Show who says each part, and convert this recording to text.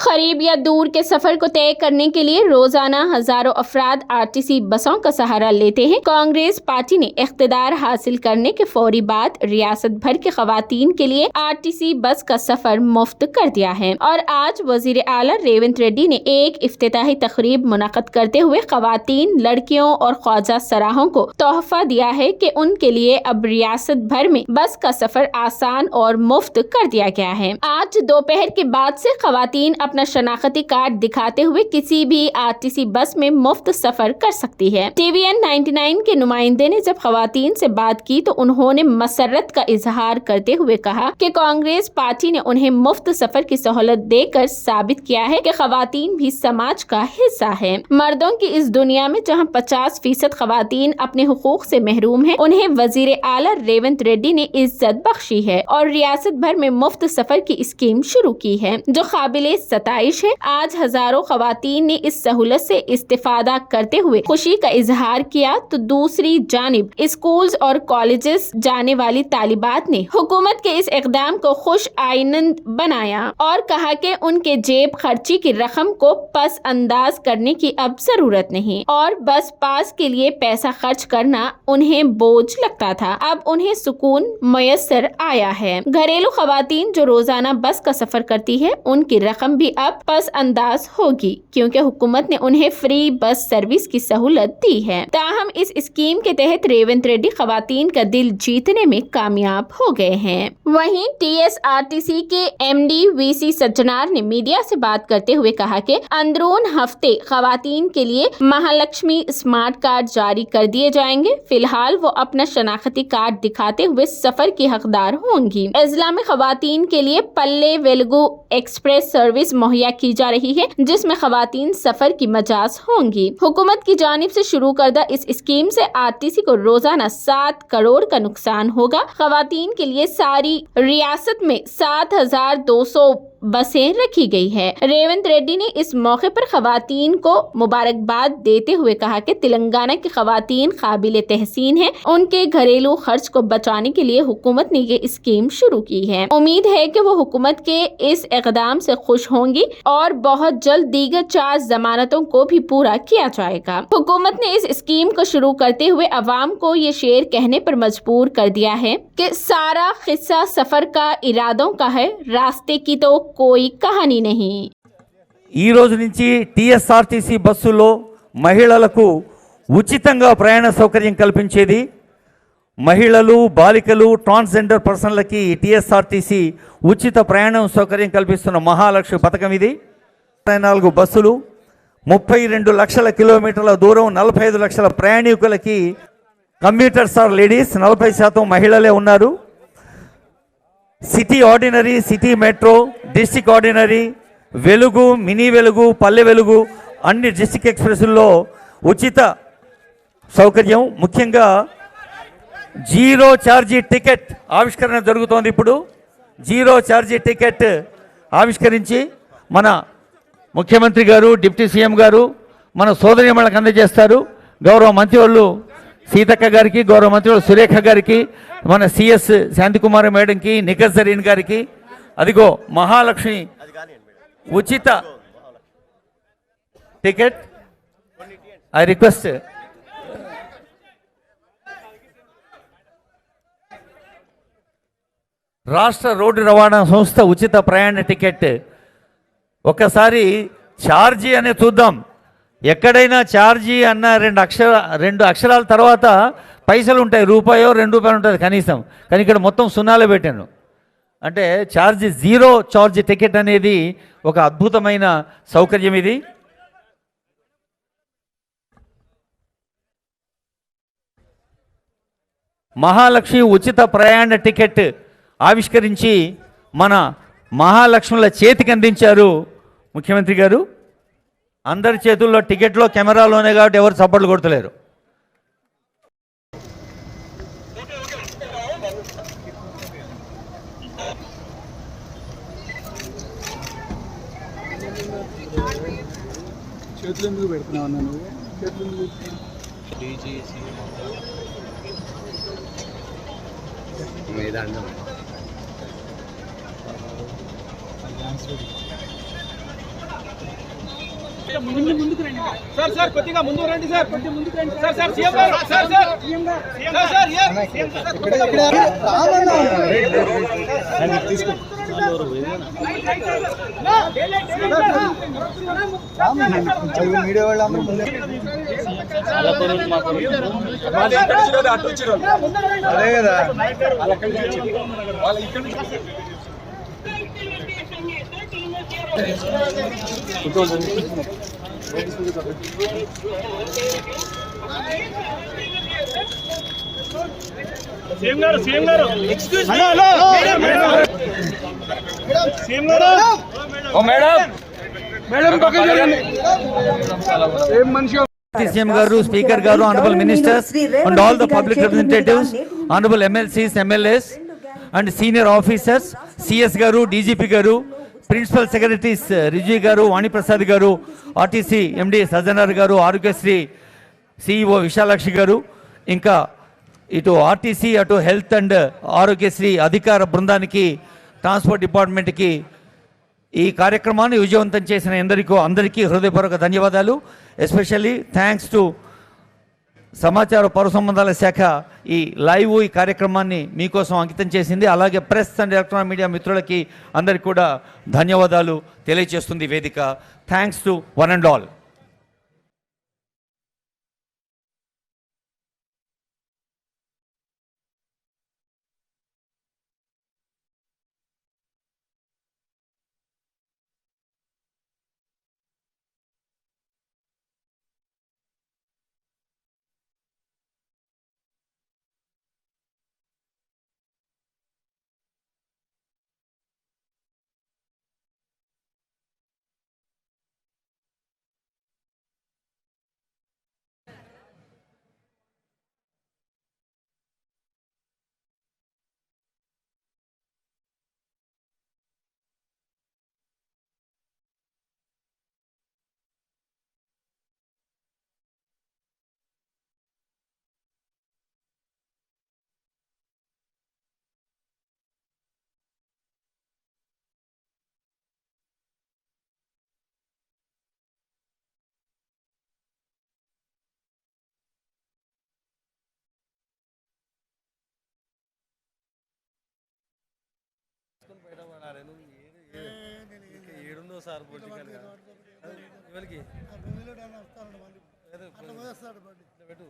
Speaker 1: करीब या दूर के सफर को तय करने के लिए रोजाना हजारों अफराद आरटीसी बसों का सहारा लेते हैं। कांग्रेस पार्टी ने इख्तिदार हासिल करने के फौरी बाद रियासत भर के खवातीन के लिए आरटीसी बस का सफर मुफ्त कर दिया है और आज वजीर आला रेवंत रेड्डी ने एक इफ्तिताही तकरीब मुनक़द करते हुए खवातीन, लड़कियों और ख्वाजा सराहों को तोहफा दिया है कि उनके लिए अब रियासत भर में बस का सफर आसान और मुफ्त कर दिया गया है। आज दोपहर के बाद से खवातीन अपना शनाख्ती कार्ड दिखाते हुए किसी भी आरटीसी बस में मुफ्त सफर कर सकती है। TVN 99 के नुमाइंदे ने जब खवातीन से बात की तो उन्होंने मसरत का इजहार करते हुए कहा कि कांग्रेस पार्टी ने उन्हें मुफ्त सफर की सहूलत देकर साबित किया है कि खवातीन भी समाज का हिस्सा है। मर्दों की इस दुनिया में जहां 50% खवातीन अपने हुकूक से महरूम है, उन्हें वजीर आला रेवंत रेड्डी ने इज्जत बख्शी है और रियासत भर में मुफ्त सफर की स्कीम शुरू की है जो काबिले सताइश है। आज हजारों खवातीन ने इस सहूलत से इस्तेफादा करते हुए खुशी का इजहार किया तो दूसरी जानिब स्कूल्स और कॉलेजेस जाने वाली तालिबात ने हुकूमत के इस इकदाम को खुश आइनंद बनाया और कहा कि उनके जेब खर्ची की रकम को पस अंदाज करने की अब जरूरत नहीं और बस पास के लिए पैसा खर्च करना उन्हें बोझ लगता था, अब उन्हें सुकून मयसर आया है। घरेलू खवातीन जो रोजाना बस का सफर करती है उनकी रकम भी अब पस अंदाज होगी क्योंकि हुकूमत ने उन्हें फ्री बस सर्विस की सहूलत दी है। ताहम इस स्कीम के तहत रेवंत रेड्डी खवातीन का दिल जीतने में कामयाब हो गए हैं। वहीं TSRTC के MD VC सज्जनार ने मीडिया से बात करते हुए कहा कि अंदरून हफ्ते खवातीन के लिए महालक्ष्मी स्मार्ट कार्ड जारी कर दिए जाएंगे। फिलहाल वो अपना शनाख्ती कार्ड दिखाते हुए सफर की हकदार होंगी। अजला में खवातीन के लिए पल्ले वेलगू एक्सप्रेस सर्विस मुहैया की जा रही है जिसमें खवातीन सफर की मजाज होंगी। हुकूमत की जानिब से शुरू करदा इस स्कीम से आरटीसी को रोजाना 7 करोड़ का नुकसान होगा। खवातीन के लिए सारी रियासत में 7,200 बसें रखी गई है। रेवंत रेड्डी ने इस मौके पर खवातीन को मुबारकबाद देते हुए कहा कि तेलंगाना की खवातीन काबिल तहसीन है। उनके घरेलू खर्च को बचाने के लिए हुकूमत ने ये स्कीम शुरू की है। उम्मीद है कि वो हुकूमत के इस इकदाम से खुश होंगी और बहुत जल्द दीगर 4 जमानतों को भी पूरा किया जाएगा। हुकूमत ने इस स्कीम को शुरू करते हुए अवाम को ये शेर कहने पर मजबूर कर दिया है कि सारा किस्सा सफर का इरादों का है, रास्ते की तो कोई कहानी नहीं।
Speaker 2: ఈ రోజు నుంచి TSRTC బస్సులో మహిళలకు ఉచితంగా ప్రయాణ సౌకర్యం కల్పించేది, మహిళలు, బాలికలు, ట్రాన్స్జెండర్ పర్సన్లకి TSRTC ఉచిత ప్రయాణం సౌకర్యం కల్పిస్తున్న మహాలక్ష్మి పథకం ఇది. 4 బస్సులు, 32 లక్షల కిలోమీటర్ల దూరం, 45 లక్షల ప్రయాణికులకి కమ్యూటర్స్ ఆర్ లేడీస్, 40% మహిళలే ఉన్నారు. City ordinary, city metro, district ordinary, వెలుగు, మినీ వెలుగు, పల్లె వెలుగు అన్ని డిస్టిక్ ఎక్స్ప్రెస్ల్లో ఉచిత సౌకర్యం. ముఖ్యంగా జీరో ఛార్జీ టికెట్ ఆవిష్కరణ జరుగుతోంది. ఇప్పుడు జీరో ఛార్జీ టికెట్ ఆవిష్కరించి మన ముఖ్యమంత్రి గారు, డిప్యూటీ సీఎం గారు మన సోదరీమణులకు అందజేస్తారు. గౌరవ మంత్రివర్యులు సీతక్క గారికి, గౌరవ మంత్రివర్యులు సురేఖ గారికి, మన CS శాంతికుమార్ మేడంకి, నిఖత్ జరీన్ గారికి, అదిగో మహాలక్ష్మి ఉచిత టికెట్. ఐ రిక్వెస్ట్ రాష్ట్ర రోడ్డు రవాణా సంస్థ ఉచిత ప్రయాణ టికెట్. ఒక్కసారి ఛార్జీ అనే చూద్దాం. ఎక్కడైనా ఛార్జీ అన్న 2 అక్షరాల తర్వాత పైసలు ఉంటాయి, రూపాయో 2 రూపాయలు ఉంటుంది కనీసం. కానీ ఇక్కడ మొత్తం సున్నాలే పెట్టాను. అంటే ఛార్జీ, జీరో ఛార్జ్ టికెట్ అనేది ఒక అద్భుతమైన సౌకర్యం ఇది. మహాలక్ష్మి ఉచిత ప్రయాణ టికెట్ ఆవిష్కరించి మన మహాలక్ష్ముల చేతికి అందించారు ముఖ్యమంత్రి గారు. అందరి చేతుల్లో టికెట్లో కెమెరాలోనే కాబట్టి ఎవరు చప్పట్లు కొడతలేరు.
Speaker 3: చేతులు ఎందుకు పెడుతున్నావు అన్న నువ్వు? చేతులు ఎందుకు ముందుకు రండి సార్ కొద్దిగా ముందుకు రండి సార్ కొద్దిగా ముందుకు రండి సార్ సీఎం గారు సార్
Speaker 4: మీడియా వాళ్ళు అందరూ ముందే అదే కదా
Speaker 3: సీఎం గారు ఎక్స్క్యూజ్ మీ హలో సీఎం గారు ఓ మేడం పక్కకి జరగండి ఏం మనిషి
Speaker 2: CM Garu, Speaker Garu, Honorable Ministers, and all the public representatives, Honorable MLCs, MLAs, and senior officers, CS Garu, DGP Garu, Principal Secretaries, Riju Garu, Vani Prasad Garu, RTC, MD Sajanar Garu, Arugyasri, CEO Vishalakshi Garu, Inka, ఇటు RTC అటు health and Aarogyasri అధికార బృందానికి transport డిపార్ట్మెంట్కి ఈ కార్యక్రమాన్ని విజయవంతం చేసిన అందరికీ హృదయపూర్వక ధన్యవాదాలు. ఎస్పెషల్లీ థ్యాంక్స్ టు సమాచార పౌర సంబంధాల శాఖ ఈ లైవ్ ఈ కార్యక్రమాన్ని మీకోసం అంకితం చేసింది. అలాగే ప్రెస్ అండ్ ఎలక్ట్రానిక్ మీడియా మిత్రులకి అందరికీ కూడా ధన్యవాదాలు తెలియజేస్తుంది వేదిక. Thanks to one and all.
Speaker 5: ఏడుందో సార్ పొలిటికల్గా ఎవరికి పెట్టు